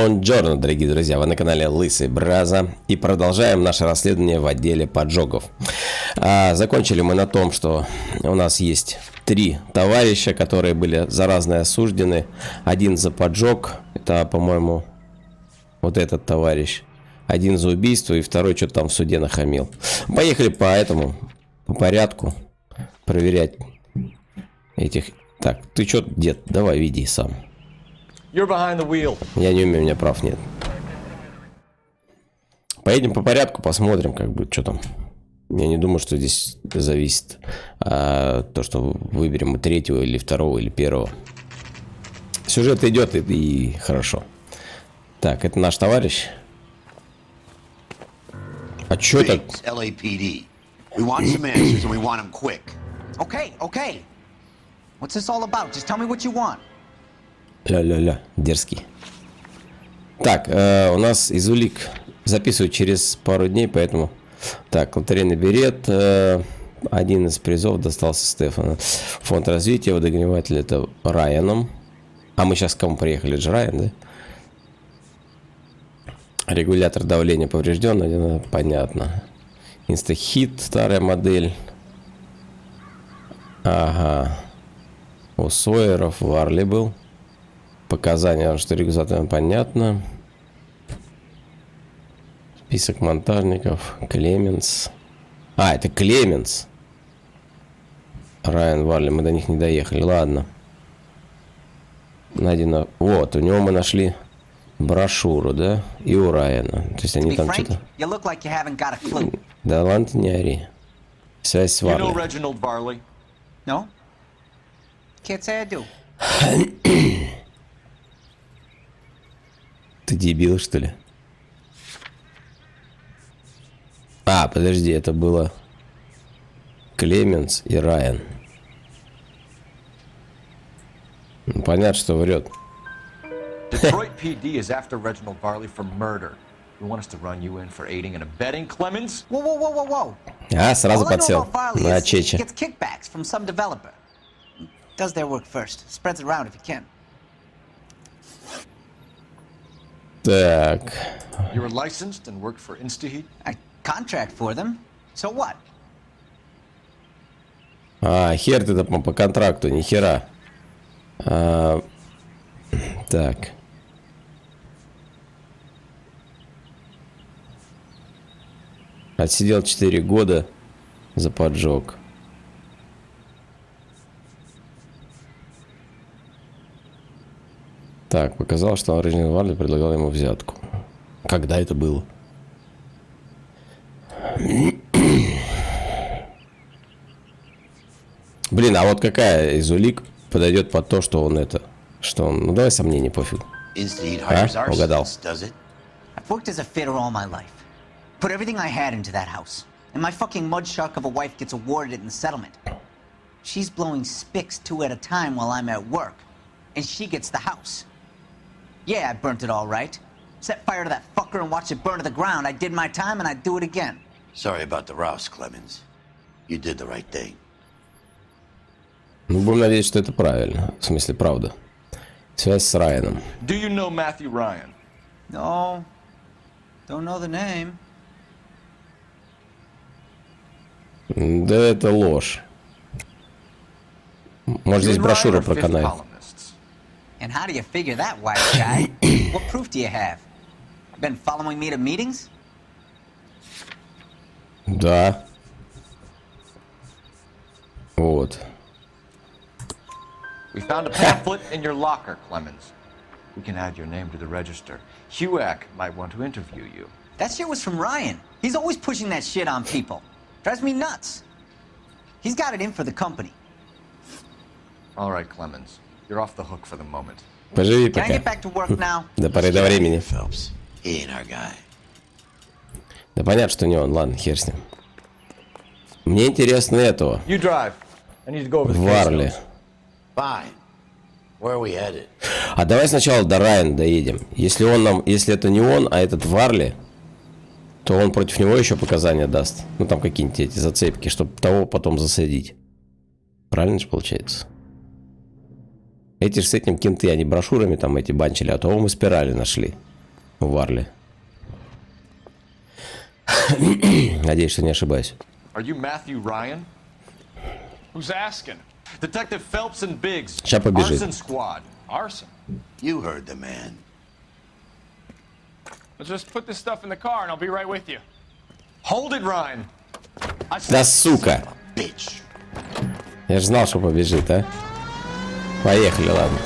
Бонджорно, дорогие друзья, вы на канале Lysyi Brazza и продолжаем наше расследование в отделе поджогов. Закончили мы на том, что у нас есть 3 товарища, которые были за разное осуждены. Один за поджог, это, по-моему, вот этот товарищ. Один за убийство и второй что-то там в суде нахамил. Поехали по порядку проверять этих. Так, ты что, дед, давай веди сам. Я не умею, у меня прав нет. Поедем по порядку, посмотрим, как бы, что там. Я не думаю, что здесь зависит то, что выберем мы 3-го или 2-го или 1-го. Сюжет идет и хорошо. Так, это наш товарищ. А чё так? Ля-ля-ля, дерзкий. Так, у нас из улик записывают через пару дней, поэтому... Так, лотерейный билет. Один из призов достался Стефану. Фонд развития, водогреватель это Райаном. А мы сейчас к кому приехали? Это же Райан, да? Регулятор давления поврежден, понятно. Инстахит, старая модель. Ага. У Сойеров Варли был. Показания, что регулятор, понятно. Список монтажников. Клеменс. А, это Клеменс. Райан Варли, мы до них не доехали. Ладно. Найдено. Вот, у него мы нашли брошюру, да? И у Райана. То есть они там что-то... Да ладно, ты не ори. Связь с Варли. Ты дебил, что ли? А, подожди, это было Клеменс и Райан. Ну, понятно, что врет. Detroit PD is after Reginald Varley for murder. You want us to run you in for aiding and abetting, Clemens? Whoa. А, сразу подсел на Чече. Gets kickbacks from some developer. Does their work first. Spreads it around if he can. Так. You were licensed and worked for Instaheat? I contract for them. So what? А, хер ты там по контракту, ни хера. Так. Отсидел 4 года за поджог. Так, показал, что Reginald Varley предлагал ему взятку. Когда это было? Блин, а вот какая из улик подойдет под то, что он это... Что он... Ну давай сомнений, пофиг. А? Угадал. I've worked as a fitter all my life. Put everything I had into that house. And my fucking mud shark of a wife gets awarded it in the settlement. She's blowing spics 2 at a time while I'm at work. And she gets the house. Yeah, I burnt it all right. Set fire to that fucker and watched it burn to the ground. I did my time and I'd do it again. Sorry about the rouse, Clemens. You did the right thing. Ну, будем надеяться, что это правильно. В смысле, правда. Связь с Райаном. Do you know Matthew Ryan? No. Don't know the name. Да это ложь. Может, здесь брошюра про канал. And how do you figure that, wise guy? What proof do you have? Been following me to meetings? Да. Вот. We found a pamphlet in your locker, Clemens. We can add your name to the register. HUAC might want to interview you. That shit was from Ryan. He's always pushing that shit on people. Drives me nuts. He's got it in for the company. All right, Clemens. You're off the hook for the moment. Поживи Can I пока. get back to work now? До поры до времени. Phelps, he ain't our guy. Да понятно, что не он. Ладно, хер с ним. Мне интересно этого. You drive. I need to go over the case Варли. notes. Fine. Where are we headed? А давай сначала до Райана доедем. Если он нам, если это не он, а этот Варли, то он против него еще показания даст. Ну там какие-нибудь эти зацепки, чтобы того потом засадить. Правильно же получается? Эти же с этим кенты, они брошюрами там эти банчили, а того мы спирали нашли. Варли. Надеюсь, что не ошибаюсь. Are you Matthew Ryan? Who's asking? Detective Phelps and Biggs. Сейчас побежит. Arson Squad. Arson. You heard the man. Let's just put this stuff in the car and I'll be right with you. Hold it, Ryan. Да сука! Bitch. Я же знал, что побежит, а? Поехали, ладно.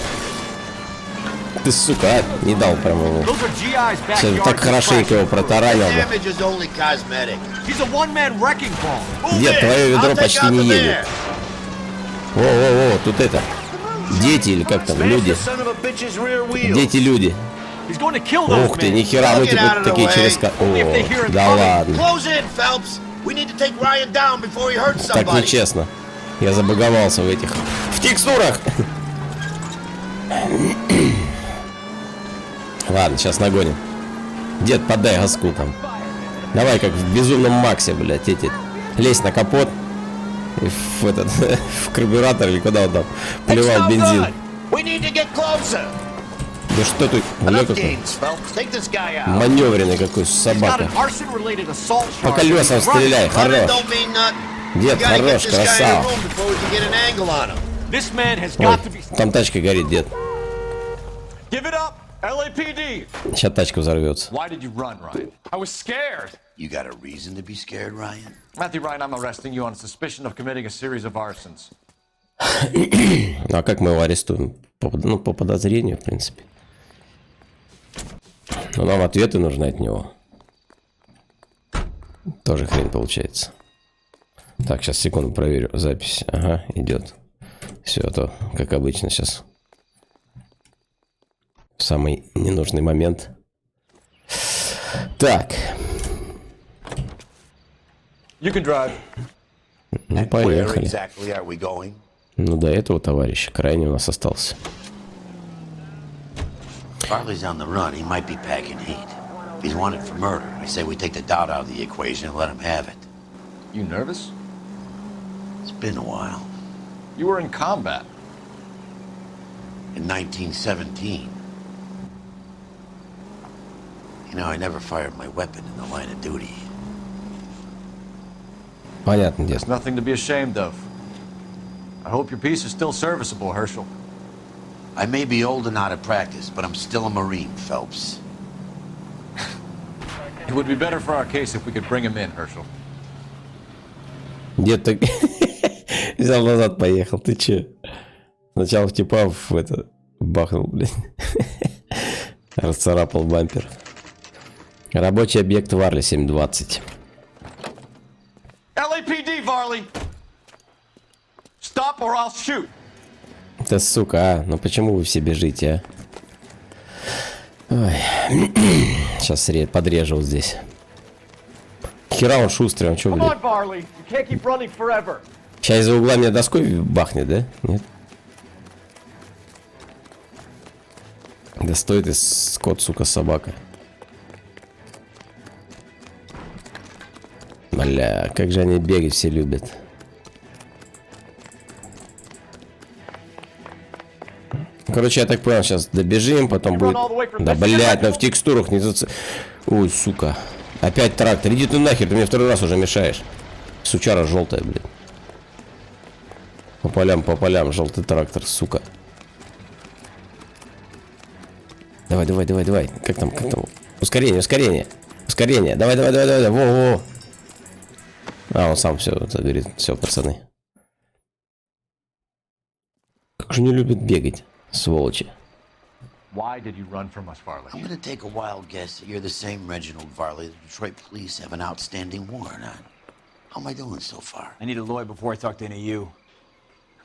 Ты, сука, а? Не дал прямо ему. Those are GI's Сейчас backyard. так хорошенько его протаранил бы. Damage is only cosmetic. He's a one-man wrecking ball. Дед, твое ведро почти не едет. О, тут это. Дети или как там, люди. Дети-люди. He's going to kill those Ух ты, men. нихера, мы типа такие через... О, да ладно. Close in, Phelps. We need to take Ryan down before he hurts Так somebody. нечестно. Я забаговался в этих... В текстурах! Ладно, сейчас нагоним. Дед, подай газку там. Давай, как в Безумном Максе, блядь, эти... Лезь на капот. И в этот... в карбюратор или куда он там. Плевал бензин. We need to get closer. Да что ты... Бля, какой... Take this guy out. Маневренный какой, Got собака. an arson-related assault По charge. колесам стреляй, Running хорош. don't mean nothing. Дед, We gotta get хорош, this guy in the красава. room before we can get an angle on him. This man has Ой, got to be... там тачка горит, дед. Give it up, LAPD. Сейчас тачка взорвется. Why did you run, Ryan? I was scared. You got a reason to be scared, Ryan? Matthew Ryan, I'm arresting you on suspicion of committing a series of arsons. Ну а как мы его арестуем? Ну, по подозрению, в принципе. Но нам ответы нужны от него. Тоже хрень получается. Так, сейчас секунду проверю запись. Ага, идет. Все, а то, как обычно, сейчас в самый ненужный момент. Так. You can drive. Ну, Where поехали. exactly are we going? Ну, до этого товарища крайне у нас остался. Farley's on the run. He might be packing heat. He's wanted for murder. I say we take the doubt out of the equation and let him have it. You nervous? It's been a while. You were in combat. In 1917. You know, I never fired my weapon in the line of duty. Понятно, дед. There's nothing to be ashamed of. I hope your piece is still serviceable, Herschel. I may be old and out of practice, but I'm still a Marine, Phelps. It would be better for our case if we could bring him in, Herschel. Дед так взял назад, поехал. Ты че? Сначала в типа в это бахнул, блядь. Расцарапал бампер. Рабочий объект Варли 720. LAPD, Varley! Stop or I'll shoot! Да сука, а? Ну почему вы все бежите, а? Ой. Сейчас подрежу вот здесь. Хера он шустрый, он чё, блядь? Varley! You can't keep running forever! Сейчас из-за угла меня доской бахнет, да? Нет? Да стой ты, скот, сука, собака. Бля, как же они бегать все любят. Короче, я так понял, сейчас добежим, потом будет... Да, блядь, но в текстурах не зац... Ой, сука. Опять трактор. Иди ты нахер, ты мне второй раз уже мешаешь. Сучара желтая, блядь. По полям, желтый трактор, сука. Давай. Как там? Ускорение. Давай. Во. А, он сам все это говорит. Все, пацаны. Как же не любит бегать, сволочи. Why did you run from us, Varley? I'm gonna take a wild guess that you're the same Reginald Varley the Detroit police have an outstanding warrant on. How am I doing so far? I need a lawyer before I talk to any of you.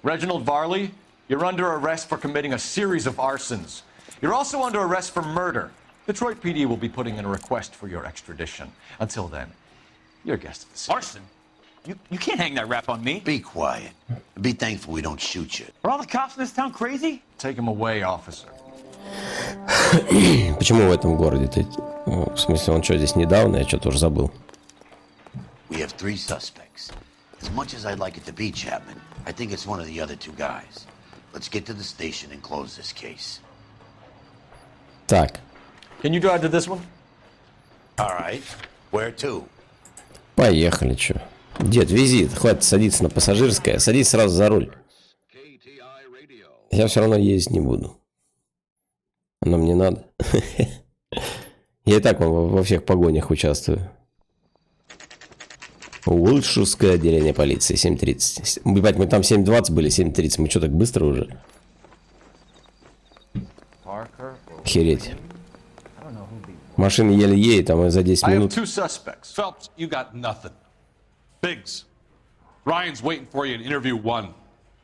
Reginald Varley, you're under arrest for committing a series of arsons. You're also under arrest for murder. Detroit PD will be putting in a request for your extradition. Until then, you're a guest of the scene. Arson? You can't hang that rap on me. Be quiet. Be thankful we don't shoot you. Are all the cops in this town crazy? Take him away, officer. Почему в этом городе-то? Ну, в смысле, он что, здесь недавно? Я что-то уже забыл. We have 3 suspects. As much as I'd like it to be Chapman, I think it's one of the other 2 guys. Let's get to the station and close this case. Так. Can you drive to this one? All right. Where to? Поехали, чё. Дед, вези, хватит садиться на пассажирское, садись сразу за руль. Я все равно ездить не буду. Оно мне надо. Я и так во всех погонях участвую. Улшурское отделение полиции, 7:30. Ебать, мы там 7:20 были, 7:30. Мы что, так быстро уже? Охереть. Машина еле едет, а мы за 10 I have минут. 2 suspects. Phelps, you got nothing. Biggs, Ryan's waiting for you in interview 1.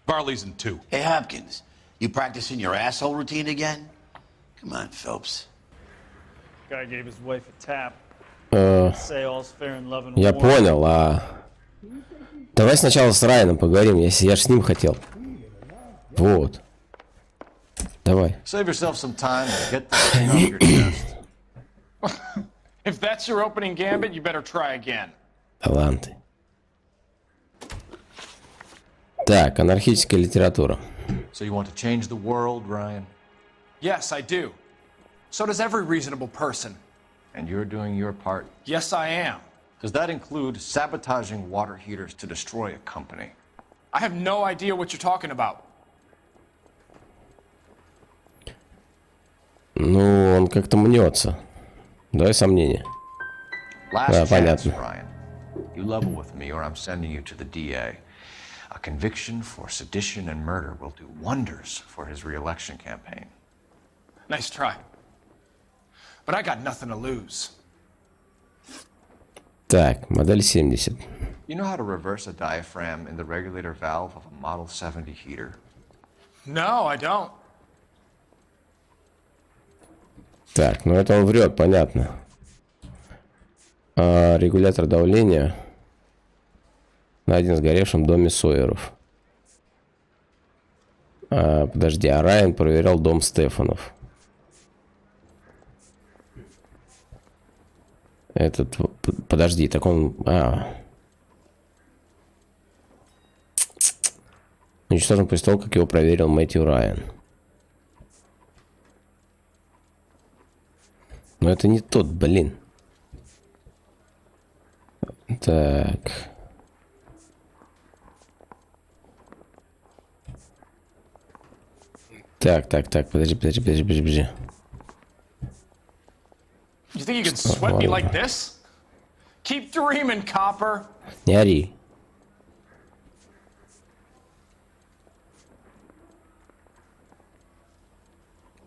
Varley's in 2. Hey, Hopkins, you practicing your asshole routine again? Come on, Phelps. Guy gave his wife a tap. Say all's fair in love and Я war. понял, давай сначала с Райаном поговорим, я ж с ним хотел. Вот. Давай. Save yourself some time and get this thing off your chest. If that's your opening gambit, you better try again. Таланты. Так, анархическая литература. So you want to change the world, Ryan? Yes, I do. So does every reasonable person. And you're doing your part. Yes, I am. Does that include sabotaging water heaters to destroy a company? I have no idea what you're talking about. Ну, он как-то мнется. Давай сомнения. Last Да, chance, понятно. Ryan. You level with me or I'm sending you to the DA. A conviction for sedition and murder will do wonders for his re-election campaign. Nice try. But I got nothing to lose. Так, модель 70. You know how to reverse a diaphragm in the regulator valve of a Model 70 heater? No, I don't. Так, ну это он врет, понятно. Регулятор давления найден в сгоревшем доме Сойеров. Подожди, а Райан проверял дом Стефанов. Этот, подожди, так он... Уничтожен после того, как его проверил Мэтью Райан. Но это не тот, блин. Так. Так, подожди. You think you can sweat me like this? Keep dreaming, copper. Не ори.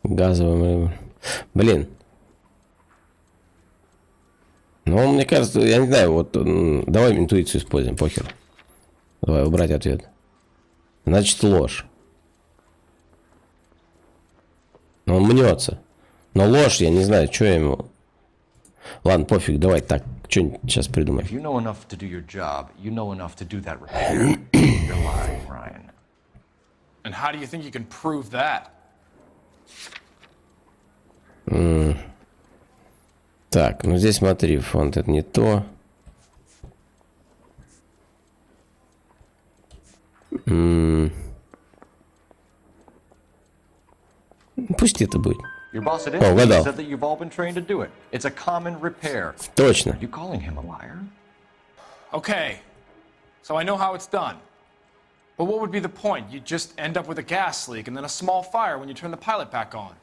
Газовый... Блин. Ну, мне кажется, я не знаю, вот давай интуицию используем, похер. Давай, убрать ответ. Значит, ложь. Но он мнется. Но ложь, я не знаю, что я ему... Ладно, пофиг, давай так, что-нибудь сейчас придумаем. If you know enough to do your job, you know enough to do that repair. You're lying, Ryan. And how do you think you can prove that? Так, ну здесь смотри, фонд это не то. Пусть это будет. Your boss at Oh, Intel well. said that you've all been trained to do it. It's a common repair. Точно. Are you calling him a liar? Okay, so I know how it's done. But what would be the point? You'd just end up with a gas leak and then a small fire when you turn the pilot back on.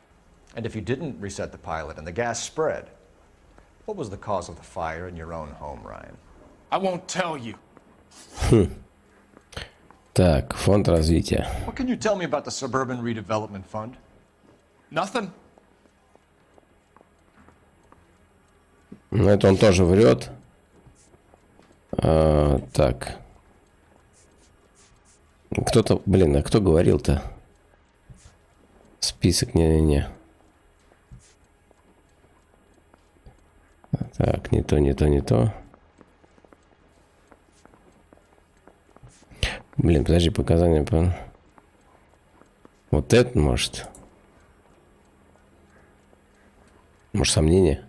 And if you didn't reset the pilot and the gas spread, what was the cause of the fire in your own home, Ryan? I won't tell you. Так, фонд развития. What can you tell me about the Suburban Redevelopment Fund? Nothing? Ну, это он тоже врет. Так. Кто-то, блин, а кто говорил-то? Список, не-не-не. Так, не то. Блин, подожди, показания. Вот это, может. Может, сомнения?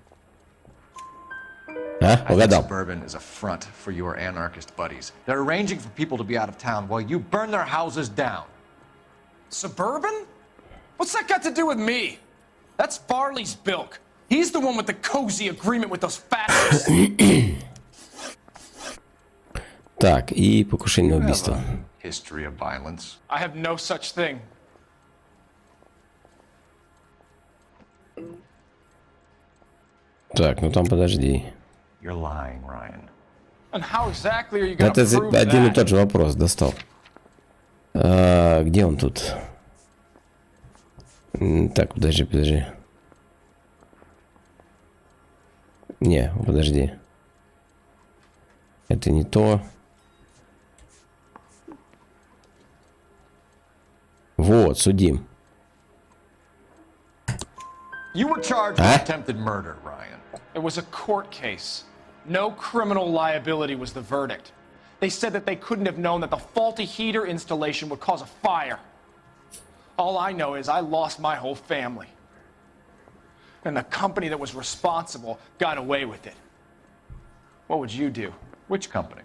А? I think Угадал. Suburban is a front for your anarchist buddies. They're arranging for people to be out of town while you burn their houses down. Suburban? What's that got to do with me? That's Varley's bilk. He's the one with the cozy agreement with those fascists. Так, и покушение на You have убийство. a history of violence. I have no such thing. Так, ну там подожди. You're lying, Ryan. And how exactly are you gonna Это prove один и that? тот же вопрос, достал. Где он тут? Так, подожди. Не, подожди. Это не то. Вот, судим. You were charged with attempted murder, Ryan. It was a court case. No criminal liability was the verdict. They said that they couldn't have known that the faulty heater installation would cause a fire. All I know is I lost my whole family. And the company that was responsible got away with it. What would you do? Which company?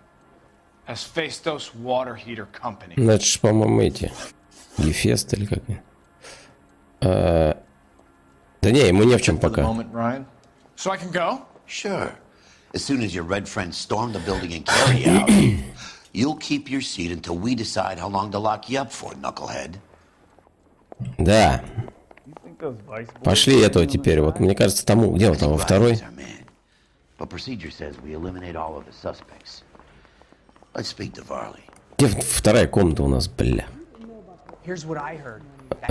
Hephaestus Water Heater Company. Ну, это ж, по-моему, эти. Гефест или как? Да не, ему не в чем For the пока. moment, Ryan. So I can go? Sure. As soon as your red friends storm the building and carry you out, you'll keep your seat until we decide how long to lock you up for, knucklehead. Да. You think those vice boys Пошли этого теперь. Вот мне кажется, тому. Где он там, во второй? Ryan's our man. But procedure says we eliminate all of the suspects. Let's speak to Varley. Где вторая комната у нас, бля? Here's what I heard. That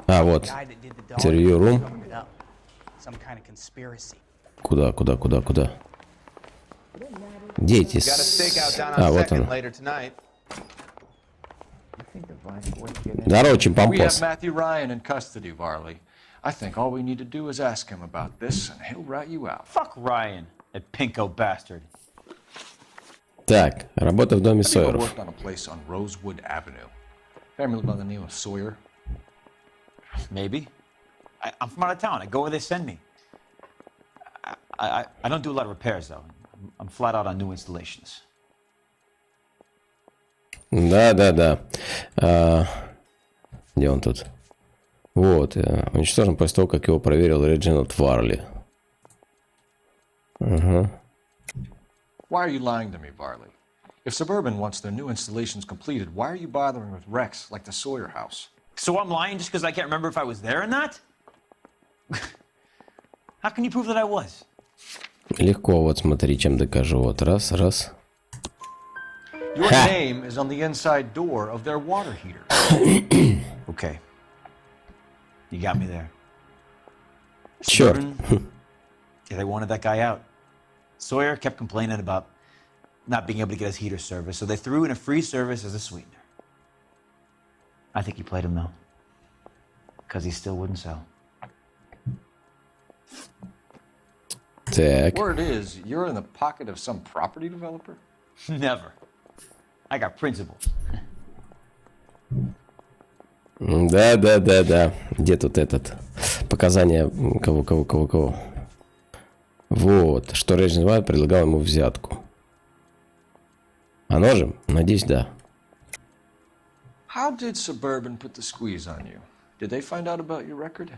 cop, вот. the guy that did the dog, Interview room. covered it up. Some kind of conspiracy. Куда? Где эти? Вот он. Здорово, We чимпампос. have Matthew Ryan in custody, Varley. I think all we need to do is ask him about this, and he'll rat you out. Fuck Ryan, that pinko bastard. Так, работа в доме Have you ever Сойеров. worked on a place on Rosewood Avenue? Family by the name of Sawyer? Maybe. I'm from out of town. I go where they send me. I don't do a lot of repairs, though. I'm flat out on new installations. Да. Где он тут? Вот, уничтожен после того, как его проверил Реджинальд Варли. Why are you lying to me, Varley? If Suburban wants their new installations completed, why are you bothering with wrecks like the Sawyer house? So I'm lying just because I can't remember if I was there or not? How can you prove that I was? Легко, вот смотри, чем докажу. Вот, раз. Your Ha! name is on the inside door of their water heater. Okay. You got me there. Черт. Suburban, yeah, they wanted that guy out. Sawyer kept complaining about not being able to get his heater service, so they threw in a free service as a sweetener. I think he played him, though. Because he still wouldn't sell. Так. Word is, you're in the pocket of some property developer? Never. I got principles. Да. Где тут этот? Показания кого? Вот, что Реджинальд Варли предлагал ему взятку. Оно же? Надеюсь, да. How did Suburban put the squeeze on you? Did they find out about your record?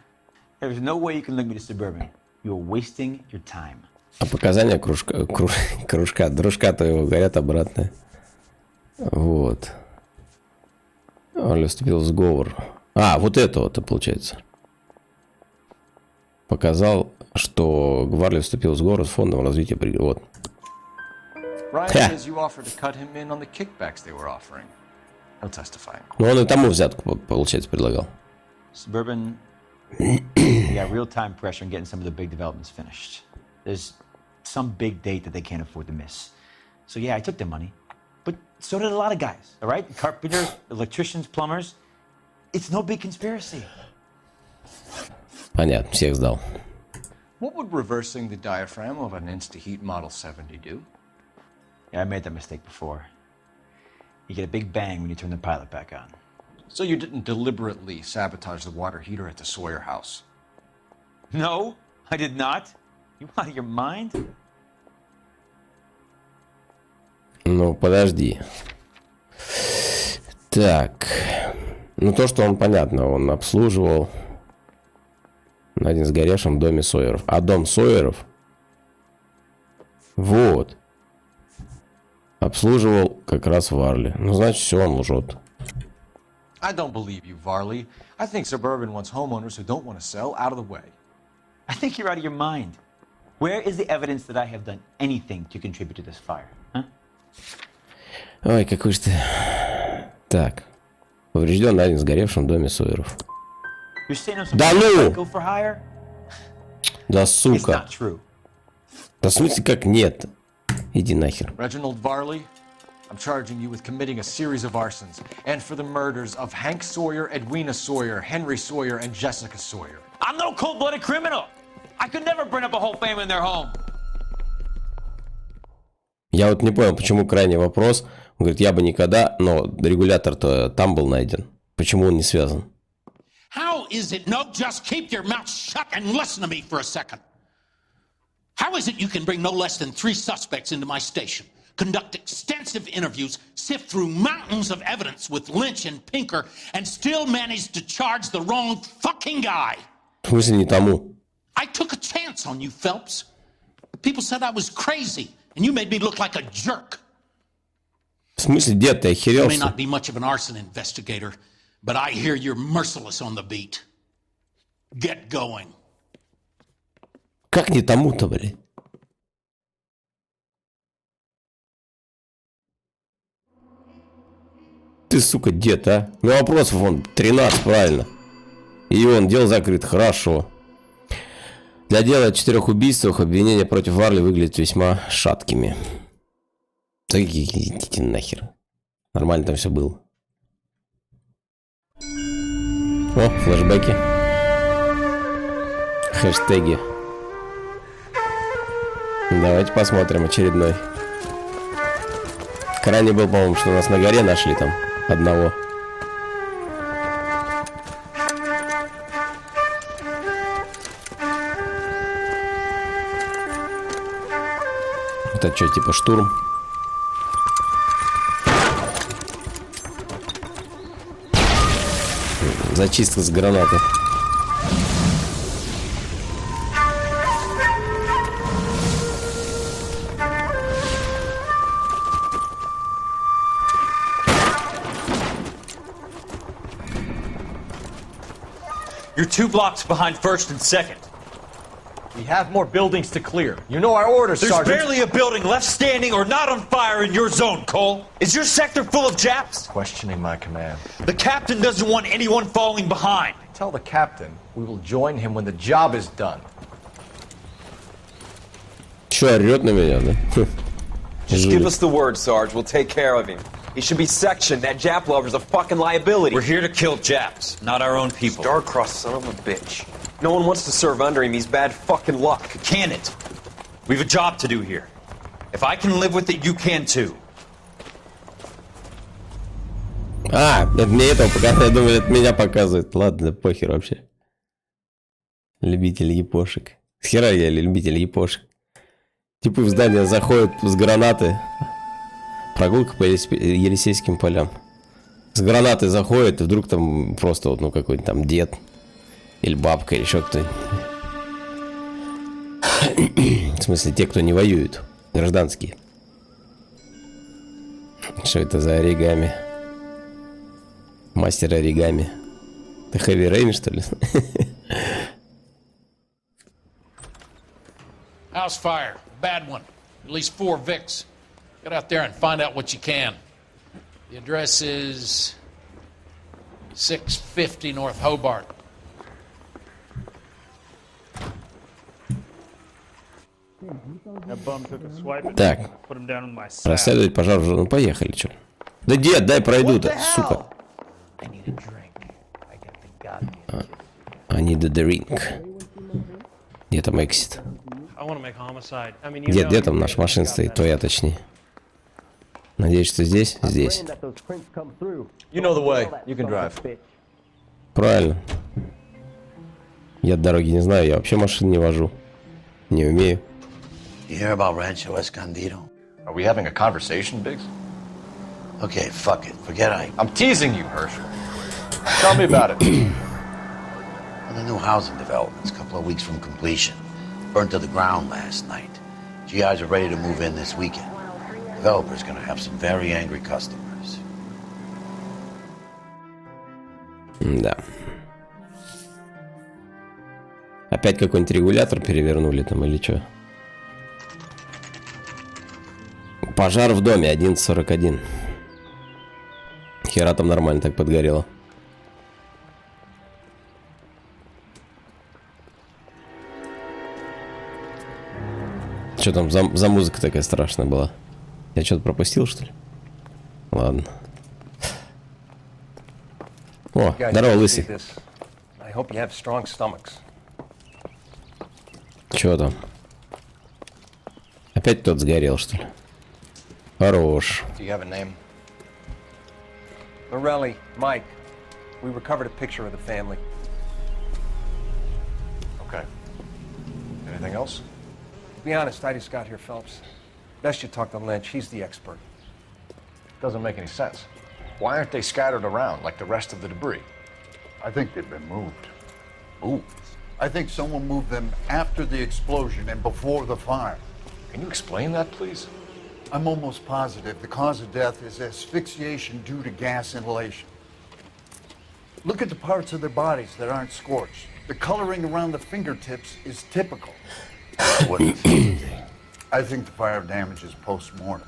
There's no way you can link me to Suburban. You're wasting your time. А показания дружка твоего говорят обратно. Вот. Он вступил в сговор. Вот это вот, получается. Показал, что Варли вступил в сговор с фондом развития вот. Ryan says you offered to cut him in on the kickbacks they were offering. He'll testify. Ну, он и тому взятку, получается, предлагал. Suburban, you got real time pressure on getting some of the big developments finished. There's some big date that they can't afford to miss. So yeah, I took their money. But so did a lot of guys, all right? Carpenters, electricians, plumbers. It's no big conspiracy. Понятно, всех сдал. What would reversing the diaphragm of an Insta-Heat Model 70 do? Yeah, I made that mistake before. You get a big bang when you turn the pilot back on. So you didn't deliberately sabotage the water heater at the Sawyer house? No, I did not. You out of your mind? Ну, подожди. Так. Ну, то, что он, понятно, он обслуживал Найден сгоревшим в доме Сойеров. А дом Сойеров? Вот. Обслуживал как раз Варли. Ну, значит, все, он лжет. I don't believe you, Varley. I think Suburban wants homeowners who don't want to sell out of the way. I think you're out of your mind. Where is the evidence that I have done anything to contribute to this fire? Huh? Ой, какой же ты... Так. Поврежден найден сгоревшим в доме Сойеров. You're saying I'm some Да ну! psycho for hire? Да It's сука. not true. Да в смысле как нет? Иди нахер. Reginald Varley, I'm charging you with committing a series of arsons and for the murders of Hank Sawyer, Edwina Sawyer, Henry Sawyer, and Jessica Sawyer. I'm no cold-blooded criminal. I could never burn up a whole family in their home. Я вот не понял, почему крайний вопрос. Он говорит, я бы никогда, но регулятор-то там был найден. Почему он не связан? How is it? No, just keep your mouth shut and listen to me for a second. How is it you can bring no less than 3 suspects into my station, conduct extensive interviews, sift through mountains of evidence with Lynch and Pinker, and still manage to charge the wrong fucking guy? В смысле не тому? I took a chance on you, Phelps. People said I was crazy, and you made me look like a jerk. В смысле, дед, ты You may охерелся? not be much of an arson investigator, but I hear you're merciless on the beat. Get going. Как не тому-то, блин? Ты, сука, дед, а? Ну, вопросов вон 13, правильно. И он, дело закрыт, хорошо. Для дела о 4 убийствах обвинения против Варли выглядят весьма шаткими. Да идите нахер. Нормально там все было. О, флешбеки. Хэштеги. Давайте посмотрим очередной. Крайний был, по-моему, что у нас на горе нашли там одного. Это что, типа штурм? Зачистка с гранаты. You're 2 blocks behind first and second. We have more buildings to clear. You know our orders, There's Sergeant. barely a building left standing or not on fire in your zone, Cole. Is your sector full of Japs? Questioning my command. The captain doesn't want anyone falling behind. Tell the captain we will join him when the job is done. Че, орет на меня, да? Just give us the word, Sarge. We'll take care of him. He should be sectioned. That Jap lover's a fucking liability. We're here to kill Japs, not our own people. Star-crossed son of a bitch. No one wants to serve under him. He's bad fucking luck. Can it? We have a job to do here. If I can live with it, you can too. А, это мне этого показывает. Я думаю, это меня показывает. Ладно, похер вообще. Любитель япошек. Схера я любитель япошек. Типы в здание заходят с гранаты. Прогулка по Елисейским полям. С гранатой заходят, и вдруг там просто вот, ну, какой-нибудь там дед. Или бабка, или еще кто-нибудь. В смысле, те, кто не воюет. Гражданские. Что это за оригами? Мастер оригами. Это Heavy Rain, что ли? House fire. Bad one. At least 4 Vicks. Get out there and find out what you can. The address is 650 North Hobart. That bum took a swipe at me. Так. Put him down in my sack. Расследовать пожар. Ну, поехали, что. Да, дед, дай пройду-то, сука. I need a drink. Где там эксит? Где там наша машина стоит? Твоя, точнее. Надеюсь, что здесь? Здесь. You know the way. You can drive. Правильно. Я дороги не знаю, я вообще машин не вожу. Не умею. You hear about Rancho Escondido? Are we having a conversation, Biggs? Okay, fuck it. Forget I... I'm teasing you, Herschel. Tell me about it. Well, the new housing developments, a couple of weeks from completion. Burnt to the ground last night. GIs are ready to move in this weekend. Developer's gonna have some very angry customers. Да. Опять какой-нибудь регулятор перевернули там или что? Пожар в доме 11:41. Хера там нормально так подгорело. Что там за музыка такая страшная была? Я что-то пропустил, что ли? Ладно. О, здорово, Лысый. Чё там? Опять тот сгорел, что ли? Хорош. Morelli, Mike, we recovered a picture of the family. Okay. Anything else? To be honest, I just got here, Phelps. Best you talk to Lynch, he's the expert. Doesn't make any sense. Why aren't they scattered around like the rest of the debris? I think they've been moved. Ooh. I think someone moved them after the explosion and before the fire. Can you explain that, please? I'm almost positive the cause of death is asphyxiation due to gas inhalation. Look at the parts of their bodies that aren't scorched. The coloring around the fingertips is typical. I think the fire damage is post-mortem.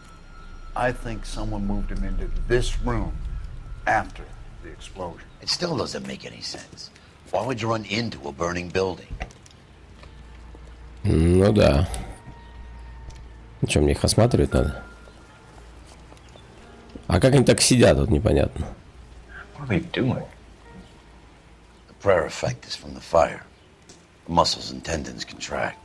I think someone moved him into this room after the explosion. It still doesn't make any sense. Why would you run into a burning building? Ну да. Что, мне их осматривать надо? А как они так сидят, вот непонятно. What are they doing? The prayer effect is from the fire. The muscles and tendons contract.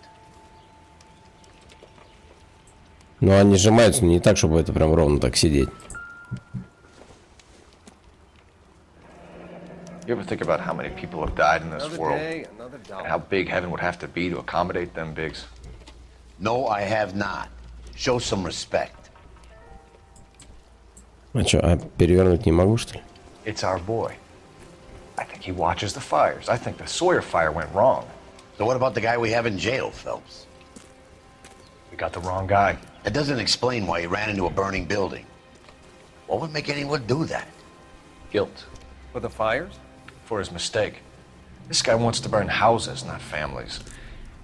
Ну они сжимаются, но не так, чтобы это прям ровно так сидеть. You ever think about how many people have died in this world? And how big heaven would have to be to accommodate them, Biggs? No, I have not. Show some respect. А что, а перевернуть не могу, что ли? It's our boy. I think he watches the fires. I think the Sawyer fire went wrong. So what about the guy we have in jail, Phelps? We got the wrong guy. That doesn't explain why he ran into a burning building. What would make anyone do that? Guilt. For the fires? For his mistake. This guy wants to burn houses, not families.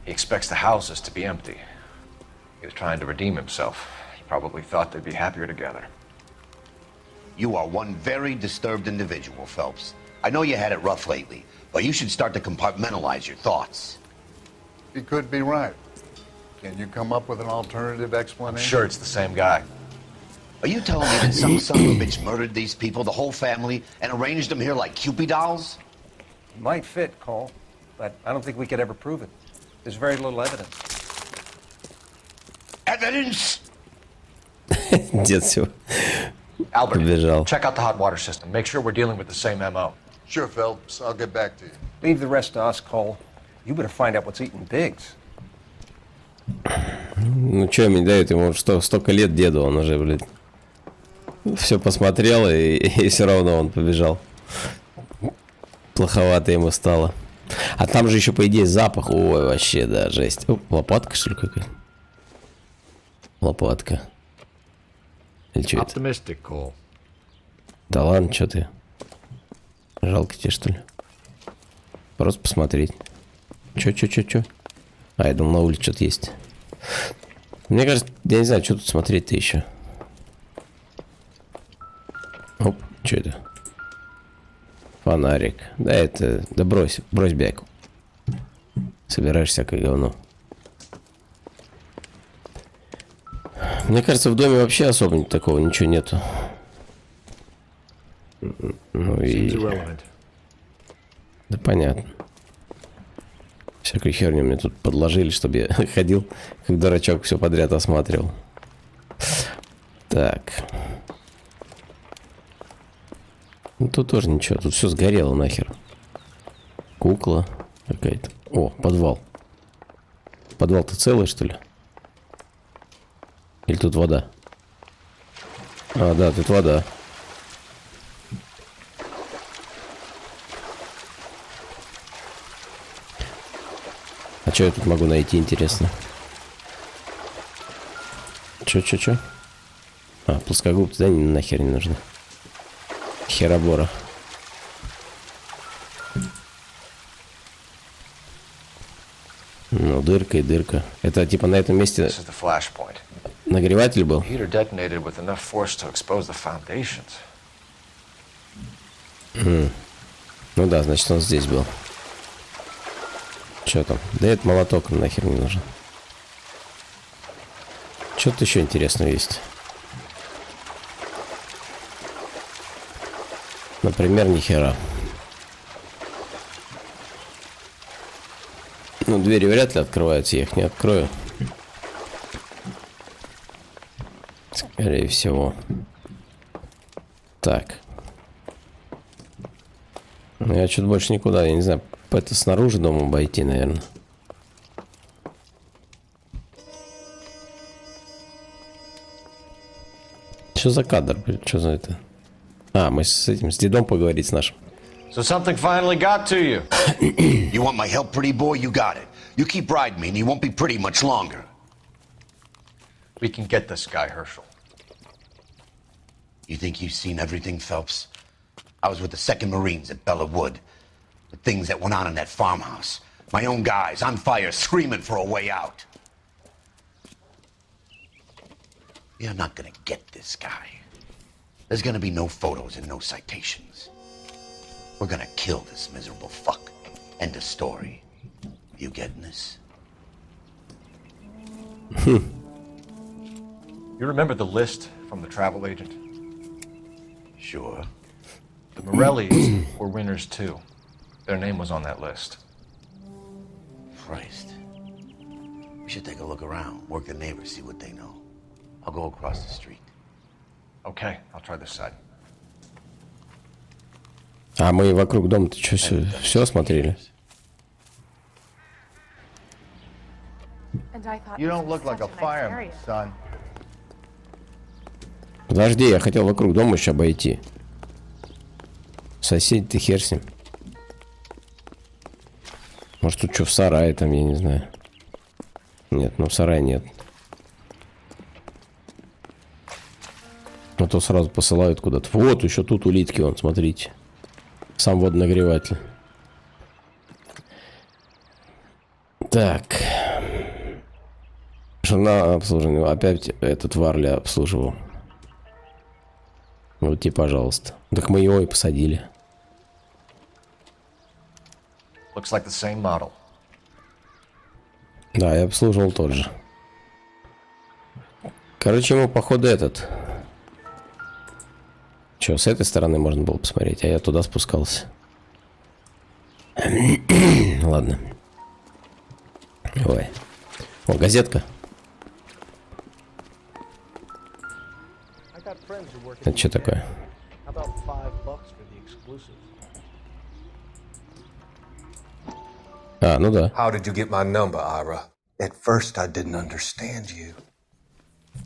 He expects the houses to be empty. He was trying to redeem himself. He probably thought they'd be happier together. You are one very disturbed individual, Phelps. I know you had it rough lately, but you should start to compartmentalize your thoughts. He could be right. Can you come up with an alternative I'm explanation? sure it's the same guy. Are you telling me that some son of a bitch murdered these people, the whole family, and arranged them here like Cupid dolls? Might fit, Cole, but I don't think we could ever prove it. There's very little evidence. Evidence? Дед все Albert, побежал. check out the hot water system. Make sure we're dealing with the same MO. Sure, Phelps. I'll get back to you. Leave the rest to us, Cole. You better find out what's eating Biggs. Ну что ему не дают? Ему столько лет деду, он уже, блядь, все посмотрел и все равно он побежал. Плоховато ему стало. А там же еще, по идее, запах. Ой, вообще, да, жесть. О, лопатка, что ли, какая? Лопатка. Или что это? Cole. Да ладно, что ты? Жалко тебе, что ли? Просто посмотреть. Че? А, я думал, на улице что-то есть. Мне кажется, я не знаю, что тут смотреть-то еще. Оп, что это? Фонарик. Да, это... Да брось бяку. Собираешь всякое говно. Мне кажется, в доме вообще особо такого ничего нету. Ну и... Да понятно. Всякую херню мне тут подложили, чтобы я ходил, как дурачок, все подряд осматривал. Так. Ну тут тоже ничего, тут все сгорело нахер. Кукла какая-то. О, подвал. Подвал-то целый, что ли? Или тут вода? А, да, тут вода. Что я тут могу найти, интересно? Чё? А, плоскогубцы, да, нахер не нужно. Херобора. Ну, дырка и дырка. Это типа на этом месте нагреватель был? Ну да, значит, он здесь был. Что там? Да этот молоток нахер не нужен. Что-то еще интересного есть. Например, ни хера. Ну, двери вряд ли открываются, я их не открою. Скорее всего. Так. Ну, я что-то больше никуда, я не знаю, это снаружи дома обойти, наверное. Что за кадр? Что за это? А, мы с этим, с дедом поговорить с нашим. So something finally got to you. You want my help, pretty boy? You got it. You keep riding me and you won't be pretty much longer. We can get this guy, Herschel. You think you've seen everything, Phelps? I was with the 2nd Marines at Bella Wood. The things that went on in that farmhouse. My own guys on fire, screaming for a way out. You're not gonna get this guy. There's gonna be no photos and no citations. We're gonna kill this miserable fuck. End of story. You getting this? You remember the list from the travel agent? Sure. The Morellis were winners too. Their name was on that list. Christ. We should take a look around, work the neighbors, see what they know. I'll go across the street. Okay, I'll try this side. А мы вокруг дома-то что, все осмотрели? You don't look like a fireman, son. Подожди, я хотел вокруг дома еще обойти. Соседи, ты хер с ним. Может, тут что, в сарае там, я не знаю. Нет, ну в сарае нет. А то сразу посылают куда-то. Вот, еще тут улитки, вон, смотрите. Сам водонагреватель. Так. Жена обслуживания. Опять этот Варли обслуживал. Вот тебе, пожалуйста. Так мы его и посадили. Looks like the same model. Да, я обслуживал тот же. Короче, ему, походу, этот... Че, с этой стороны можно было посмотреть, а я туда спускался. Ладно. Ой. О, газетка. Это что такое? А, ну да. How did you get my number, Ira? At first I didn't understand you,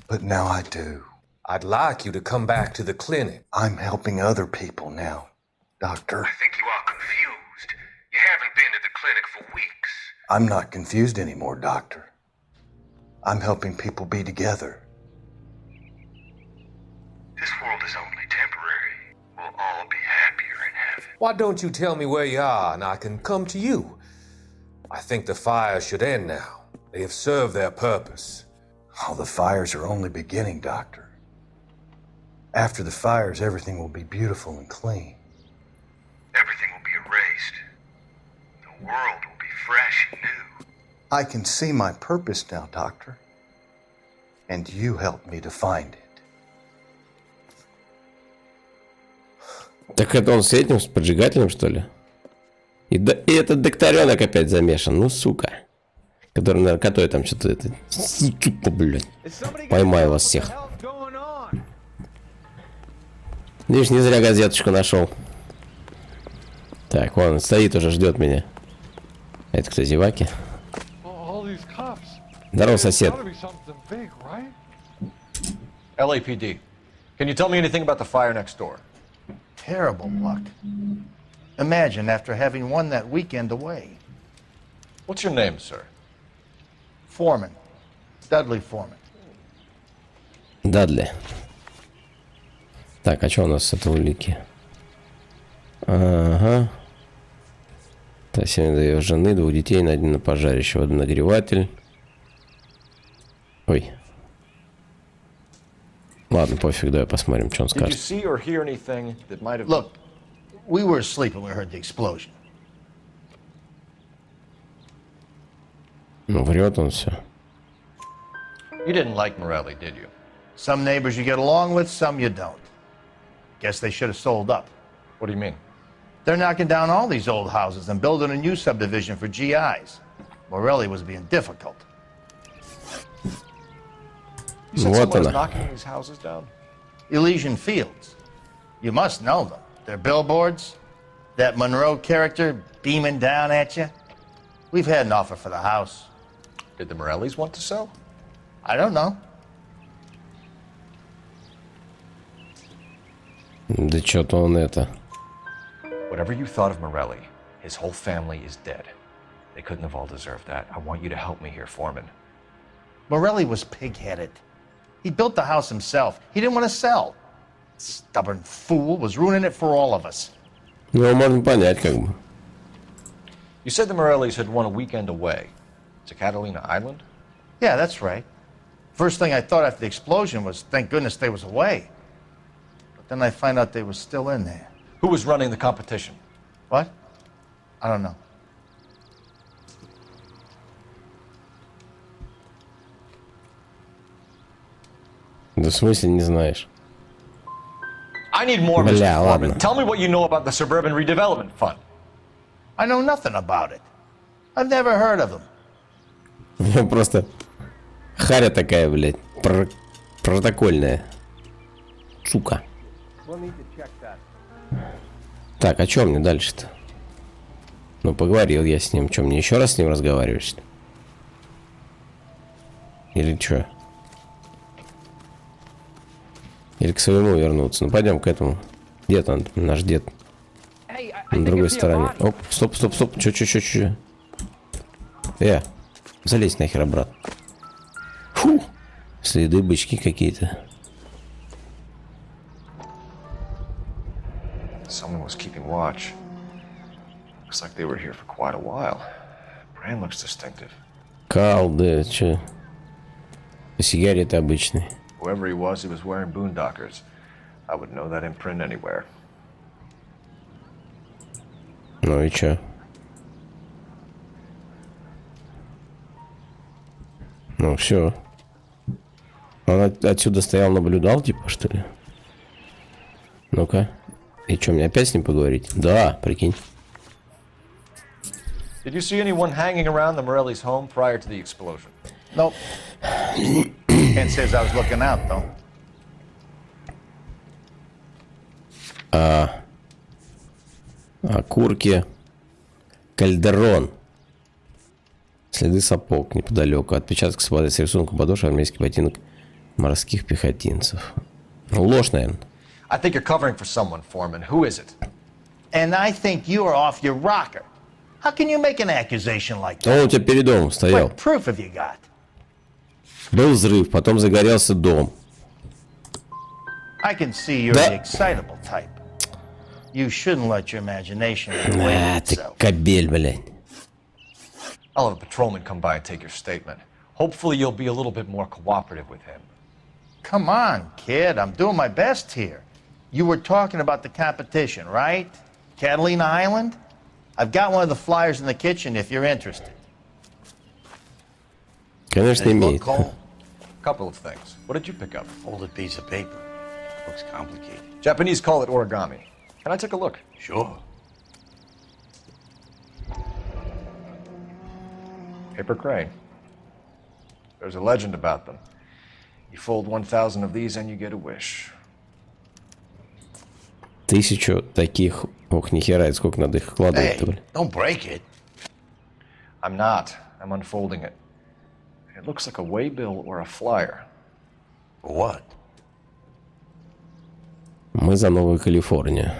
but now I do. I'd like you to come back to the clinic. I'm helping other people now, Doctor. I think you are confused. You haven't been to the clinic for weeks. I'm not confused anymore, Doctor. I'm helping people be together. This world is only temporary. We'll all be happier in heaven. Why don't you tell me where you are and I can come to you? I think the fires should end now. They have served their purpose. Oh, the fires are only beginning, Doctor. After the fires, everything will be beautiful and clean. Everything will be erased. The world will be fresh and new. I can see my purpose now, Doctor. And you helped me to find it. Так это он с этим, с поджигателем, что ли? И этот докторенок опять замешан, ну сука. Который наркотой там что-то это... Сука, блядь. Поймаю вас всех. Видишь, не зря газеточку нашел. Так, вон, стоит уже, ждет меня. Это кто, зеваки? Здорово, сосед. LAPD. Can you tell me anything about the fire next door? Terrible luck. Imagine after having won that weekend away. What's your name, sir? Foreman. Dudley Foreman. Дадли. Так, а что у нас с этого улики? Ага. Та семья ее жены, 2 детей, найден на пожарище, водонагреватель. Ой. Ладно, пофиг, давай посмотрим, что он Did you скажет. see or hear anything that might have... Look, we were asleep when we heard the explosion. Ну, врет он все. You didn't like Morelli, did you? Some neighbors you get along with, some you don't. Guess they should have sold up. What do you mean? They're knocking down all these old houses and building a new subdivision for GIs. Morelli was being difficult. You said Вот someone was она. knocking these houses down? Elysian Fields. You must know them. They're billboards. That Monroe character beaming down at you. We've had an offer for the house. Did the Morellis want to sell? I don't know. Да что-то он это. Whatever you thought of Morelli, his whole family is dead. They couldn't have all deserved that. I want you to help me here, Foreman. Morelli was pig-headed. He built the house himself. He didn't want to sell. Stubborn fool was ruining it for all of us. Ну, можно понять, как бы. You said the Morellis had won a weekend away to Catalina Island? Yeah, that's right. First thing I thought after the explosion was, thank goodness they was away. But then I find out they were still in there. Who was running the competition? What? I don't know. Да в смысле не знаешь? I need more, Бля, Mr. Foreman. ладно. Tell me what you know about the Suburban Redevelopment Fund. I know nothing about it. I've never heard of them. У меня просто харя такая, блядь, протокольная. Сука. Так, а что мне дальше-то? Ну, поговорил я с ним. Что, мне еще раз с ним разговаривать, что ли? Или что? Или к своему вернуться? Ну, пойдем к этому. Дед он, наш дед. На другой стороне. Оп, стоп. Чё. Залезь нахер обратно. Фу. Следы бычки какие-то. Someone was keeping watch. Looks like they were here for quite a while. Brand looks distinctive. Кал, да, чё? Сигареты обычные. Whoever he was wearing boondockers. I would know that imprint anywhere. Ну и чё? Ну все. Он отсюда стоял, наблюдал, типа, что ли? Ну-ка. И что, мне опять с ним поговорить? Да, прикинь. Did you see anyone hanging around the Morellis' home prior to the explosion? Nope. Can't say as I was looking out, though. Окурки. Кальдерон. Следы сапог неподалеку. Отпечаток совпадает с рисунком подошвы армейских ботинок морских пехотинцев. Ложь, наверное. I think you're covering for someone, Foreman. Who is it? And I think you are off your rocker. How can you make an accusation like that? Он у тебя перед домом стоял. What proof have you got? Был взрыв, потом загорелся дом. I can see you're the excitable type. You shouldn't let your imagination А, ты кобель, блядь. I'll have a patrolman come by and take your statement. Hopefully you'll be a little bit more cooperative with him. Come on, kid. I'm doing my best here. You were talking about the competition, right? Catalina Island? I've got one of the flyers in the kitchen if you're interested. Конечно, имеет. Couple of things. What did you pick up? Folded piece of paper. Looks complicated. Japanese call it origami. Can I take a look? Sure. Paper crane. There's a legend about them. You fold 1,000 of these and you get a wish. 1000 таких. Ох, нихера, сколько надо их вкладывать-то, блядь. Don't break it. I'm not. I'm unfolding it. It looks like a waybill or a flyer. What? Мы за Новую Калифорнию.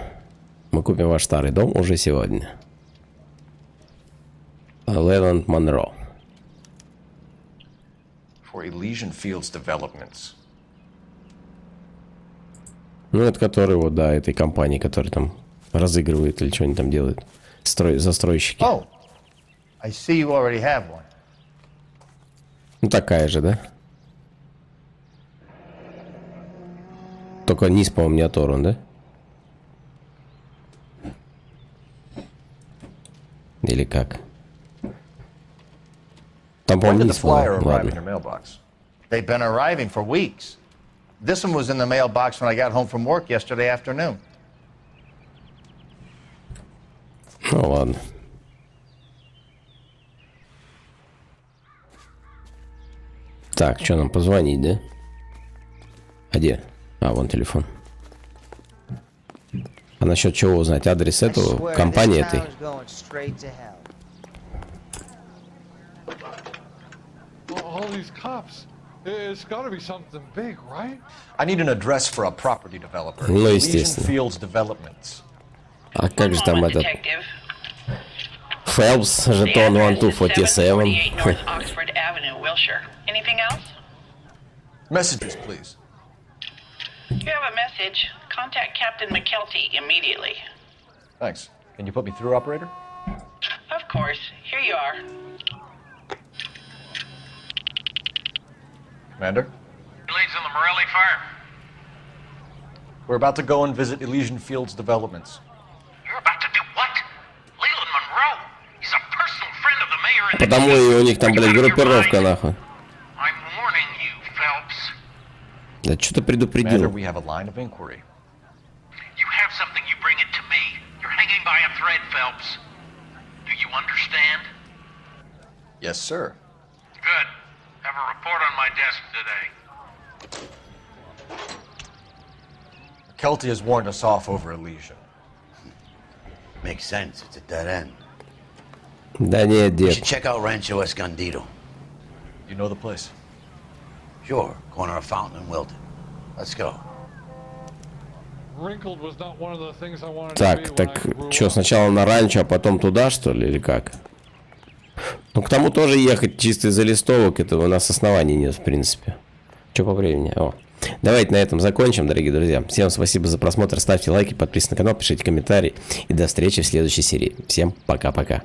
Мы купим ваш старый дом уже сегодня. Левант Монро. Elysian Fields Developments. Ну, это который вот, да, этой компании, которая там разыгрывает или что они там делают. Застройщики. Oh, I see you already have one. Ну, такая же, да? Только низ, по-моему, не оторван, да? Или как? Там, по-моему, низ, ладно. They've been arriving for weeks. This one was in the mailbox when I got home from work yesterday afternoon. Ну, ладно. Так, что нам позвонить, да? А где? А, вон телефон. А насчет чего узнать? Адрес этого, компании этой? All these cops. It's got to be something big, right? I need an address for a property developer. Ну, Elysian естественно. Fields Developments. А как же там этот... Phelps, жетон 1247. North Oxford Avenue, Wilshire. Anything else? Messages, please. You have a message. Contact Captain McKelty immediately. Thanks. Can you put me through, operator? Of course. Here you are. Commander? Leads on the Morelli fire. We're about to go and visit Elysian Fields Developments. You're about to do what? Leland Monroe. He's a personal friend of the mayor and Потому и у них там, блядь, группировка, нахуй. I'm warning you, Phelps. Да что ты предупредил? Commander, we have a line of inquiry. You have something, you bring it to me. You're hanging by a thread, Phelps. Do you understand? Yes, sir. Good. Have a report on my desk today. Kelty has warned us off over Elysian. Makes sense. It's a dead end. Да нет, We дед. should check out Rancho Escondido. You know the place? Sure. Corner of Fountain and Wilton. Let's go. Wrinkled was not one of the things I wanted to be Так, when I так, grew что, up. сначала на ранчо, а потом туда, что ли, или как? Ну, к тому тоже ехать чисто из-за листовок, этого у нас оснований нет, в принципе. Что по времени? О. Давайте на этом закончим, дорогие друзья. Всем спасибо за просмотр, ставьте лайки, подписывайтесь на канал, пишите комментарии. И до встречи в следующей серии. Всем пока-пока.